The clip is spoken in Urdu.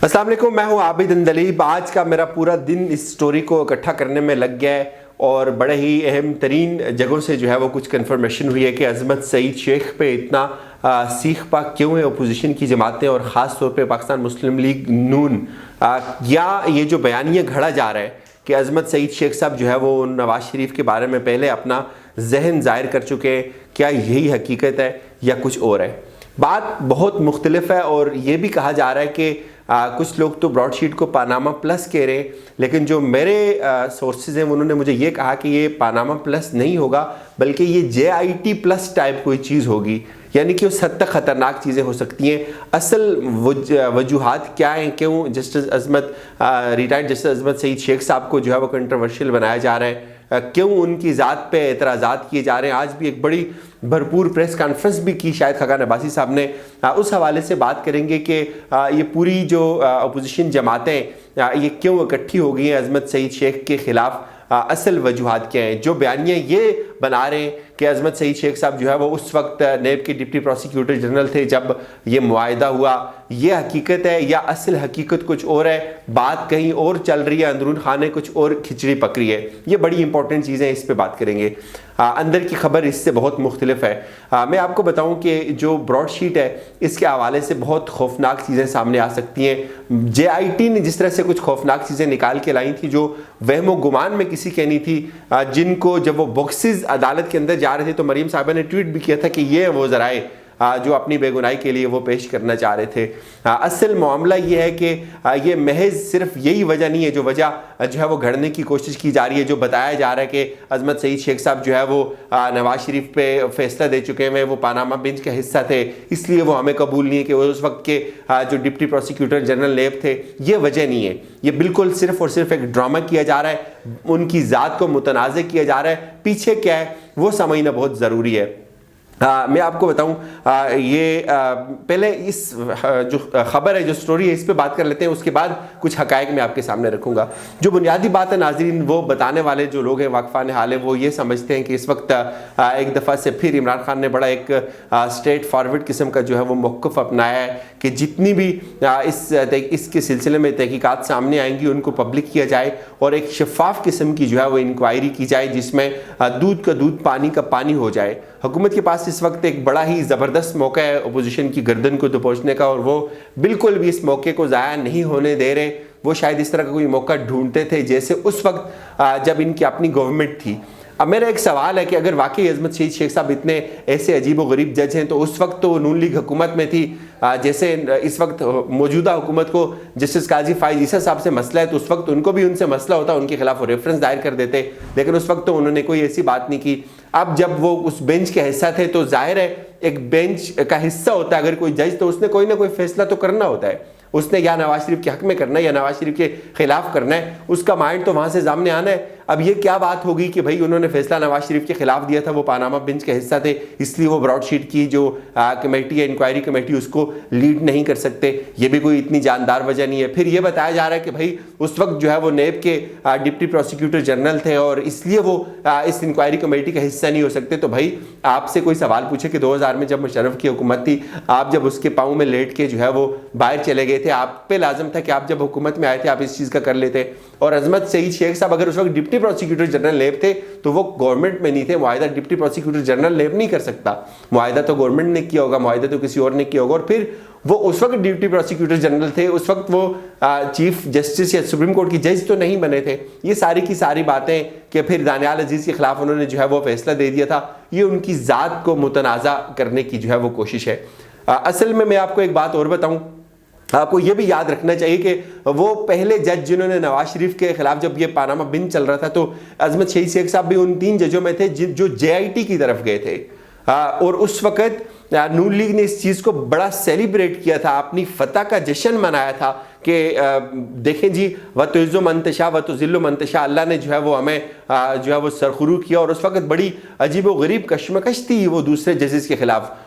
السلام علیکم، میں ہوں عابد اندلیب۔ آج کا میرا پورا دن اس سٹوری کو اکٹھا کرنے میں لگ گیا ہے اور بڑے ہی اہم ترین جگہوں سے جو ہے وہ کچھ کنفرمیشن ہوئی ہے کہ عظمت سعید شیخ پہ اتنا سیخ پا کیوں ہے اپوزیشن کی جماعتیں اور خاص طور پہ پاکستان مسلم لیگ نون، یا یہ جو بیانیہ گھڑا جا رہا ہے کہ عظمت سعید شیخ صاحب جو ہے وہ نواز شریف کے بارے میں پہلے اپنا ذہن ظاہر کر چکے ہیں، کیا یہی حقیقت ہے یا کچھ اور ہے؟ بات بہت مختلف ہے اور یہ بھی کہا جا رہا ہے کہ کچھ لوگ تو براڈ شیٹ کو پاناما پلس کہہ رہے ہیں، لیکن جو میرے سورسز ہیں انہوں نے مجھے یہ کہا کہ یہ پاناما پلس نہیں ہوگا بلکہ یہ JIT پلس ٹائپ کوئی چیز ہوگی، یعنی کہ اس حد تک خطرناک چیزیں ہو سکتی ہیں۔ اصل وجوہات کیا ہیں، کیوں جسٹس عظمت ریٹائرڈ جسٹس عظمت سعید شیخ صاحب کو جو ہے وہ کنٹروورشل بنایا جا رہا ہے، کیوں ان کی ذات پہ اعتراضات کیے جا رہے ہیں؟ آج بھی ایک بڑی بھرپور پریس کانفرنس بھی کی شاید خاقان عباسی صاحب نے، اس حوالے سے بات کریں گے کہ یہ پوری جو اپوزیشن جماعتیں یہ کیوں اکٹھی ہو گئی ہیں عظمت سعید شیخ کے خلاف، اصل وجوہات کیا ہیں؟ جو بیانیہ یہ بنا رہے ہیں کہ عظمت سعید شیخ صاحب جو ہے وہ اس وقت نیب کے ڈپٹی پروسیکیوٹر جنرل تھے جب یہ معاہدہ ہوا، یہ حقیقت ہے یا اصل حقیقت کچھ اور ہے؟ بات کہیں اور چل رہی ہے، اندرون خانے کچھ اور کھچڑی پکڑی ہے؟ یہ بڑی امپورٹنٹ چیزیں، اس پہ بات کریں گے۔ اندر کی خبر اس سے بہت مختلف ہے۔ میں آپ کو بتاؤں کہ جو براڈ شیٹ ہے اس کے حوالے سے بہت خوفناک چیزیں سامنے آ سکتی ہیں۔ JIT نے جس طرح سے کچھ خوفناک چیزیں نکال کے لائی تھی جو وہم و گمان میں کسی کہنی تھی، جن کو جب وہ باکسز عدالت کے اندر جا رہے تھے تو مریم صاحبہ نے ٹویٹ بھی کیا تھا کہ یہ وہ ذرائع جو اپنی بے گناہی کے لیے وہ پیش کرنا چاہ رہے تھے۔ اصل معاملہ یہ ہے کہ یہ محض صرف یہی وجہ نہیں ہے، جو وجہ جو ہے وہ گھڑنے کی کوشش کی جا رہی ہے، جو بتایا جا رہا ہے کہ عظمت سعید شیخ صاحب جو ہے وہ نواز شریف پہ فیصلہ دے چکے ہیں، وہ پاناما بینچ کا حصہ تھے، اس لیے وہ ہمیں قبول نہیں ہے کہ وہ اس وقت کے جو ڈپٹی پروسیکیوٹر جنرل نیب تھے۔ یہ وجہ نہیں ہے، یہ بالکل صرف اور صرف ایک ڈرامہ کیا جا رہا ہے، ان کی ذات کو متنازع کیا جا رہا ہے۔ پیچھے کیا ہے وہ سمجھنا بہت ضروری ہے۔ میں آپ کو بتاؤں، یہ پہلے اس جو خبر ہے، جو سٹوری ہے، اس پہ بات کر لیتے ہیں، اس کے بعد کچھ حقائق میں آپ کے سامنے رکھوں گا۔ جو بنیادی بات ہے ناظرین، وہ بتانے والے جو لوگ ہیں واقفان حال ہیں، وہ یہ سمجھتے ہیں کہ اس وقت ایک دفعہ سے پھر عمران خان نے بڑا ایک اسٹریٹ فارورڈ قسم کا جو ہے وہ موقف اپنایا ہے کہ جتنی بھی اس کے سلسلے میں تحقیقات سامنے آئیں گی ان کو پبلک کیا جائے اور ایک شفاف قسم کی جو ہے وہ انکوائری کی جائے جس میں دودھ کا دودھ پانی کا پانی ہو جائے۔ حکومت کے پاس اس وقت ایک بڑا ہی زبردست موقع ہے اپوزیشن کی گردن کو دبوچنے کا، اور وہ بالکل بھی اس موقع کو ضائع نہیں ہونے دے رہے۔ وہ شاید اس طرح کا کوئی موقع ڈھونڈتے تھے جیسے اس وقت جب ان کی اپنی گورنمنٹ تھی۔ اب میرا ایک سوال ہے کہ اگر واقعی عظمت سعید شیخ صاحب اتنے ایسے عجیب و غریب جج ہیں تو اس وقت تو نون لیگ حکومت میں تھی، جیسے اس وقت موجودہ حکومت کو جسٹس قاضی فائز عیسیٰ صاحب سے مسئلہ ہے تو اس وقت ان کو بھی ان سے مسئلہ ہوتا، ان کے خلاف وہ ریفرنس دائر کر دیتے، لیکن اس وقت تو انہوں نے کوئی ایسی بات نہیں کی۔ اب جب وہ اس بینچ کے حصہ تھے تو ظاہر ہے ایک بینچ کا حصہ ہوتا ہے اگر کوئی جج تو اس نے کوئی نہ کوئی فیصلہ تو کرنا ہوتا ہے، اس نے یا نواز شریف کے حق میں کرنا ہے یا نواز شریف کے خلاف کرنا ہے، اس کا مائنڈ تو وہاں سے سامنے آنا ہے۔ اب یہ کیا بات ہوگی کہ بھائی انہوں نے فیصلہ نواز شریف کے خلاف دیا تھا، وہ پاناما بینچ کا حصہ تھے، اس لیے وہ براڈ شیٹ کی جو کمیٹی ہے، انکوائری کمیٹی، اس کو لیڈ نہیں کر سکتے۔ یہ بھی کوئی اتنی جاندار وجہ نہیں ہے۔ پھر یہ بتایا جا رہا ہے کہ بھائی اس وقت جو ہے وہ نیب کے ڈپٹی پروسیکیوٹر جنرل تھے اور اس لیے وہ اس انکوائری کمیٹی کا حصہ نہیں ہو سکتے۔ تو بھائی آپ سے کوئی سوال پوچھے کہ 2000 میں جب مشرف کی حکومت تھی، آپ جب اس کے پاؤں میں لیٹ کے جو ہے وہ باہر چلے گئے تھے، آپ پہ لازم تھا کہ آپ جب حکومت میں آئے تھے آپ اس چیز کا کر لیتے۔ اور عظمت سعید شیخ صاحب اگر اس وقت ڈپٹی پروسیکیوٹر جنرل نیب تھے تو وہ گورنمنٹ میں نہیں تھے، معاہدہ ڈپٹی پروسیکیوٹر جنرل نیب نہیں کر سکتا، معاہدہ تو گورنمنٹ نے کیا ہوگا، معاہدہ تو کسی اور نے کیا ہوگا۔ اور پھر وہ اس وقت ڈپٹی پروسیکیوٹر جنرل تھے، اس وقت وہ چیف جسٹس یا سپریم کورٹ کی جج تو نہیں بنے تھے۔ یہ ساری کی ساری باتیں کہ پھر دانیال عزیز کے خلاف انہوں نے جو ہے وہ فیصلہ دے دیا تھا، یہ ان کی ذات کو متنازع کرنے کی جو ہے وہ کوشش ہے۔ اصل میں آپ کو ایک بات اور بتاؤں، آپ کو یہ بھی یاد رکھنا چاہیے کہ وہ پہلے جج جنہوں نے نواز شریف کے خلاف جب یہ پاناما بینچ چل رہا تھا تو عظمت سعید شیخ صاحب بھی ان 3 ججوں میں تھے جو JIT کی طرف گئے تھے، اور اس وقت نون لیگ نے اس چیز کو بڑا سیلیبریٹ کیا تھا، اپنی فتح کا جشن منایا تھا کہ دیکھیں جی وَتُعِزُّ مَن تَشَاءُ وَتُذِلُّ مَن تَشَاء، اللہ نے جو ہے وہ ہمیں جو ہے وہ سرخرو کیا۔ اور اس وقت بڑی عجیب و غریب کشمکش تھی وہ دوسرے ججز کے خلاف،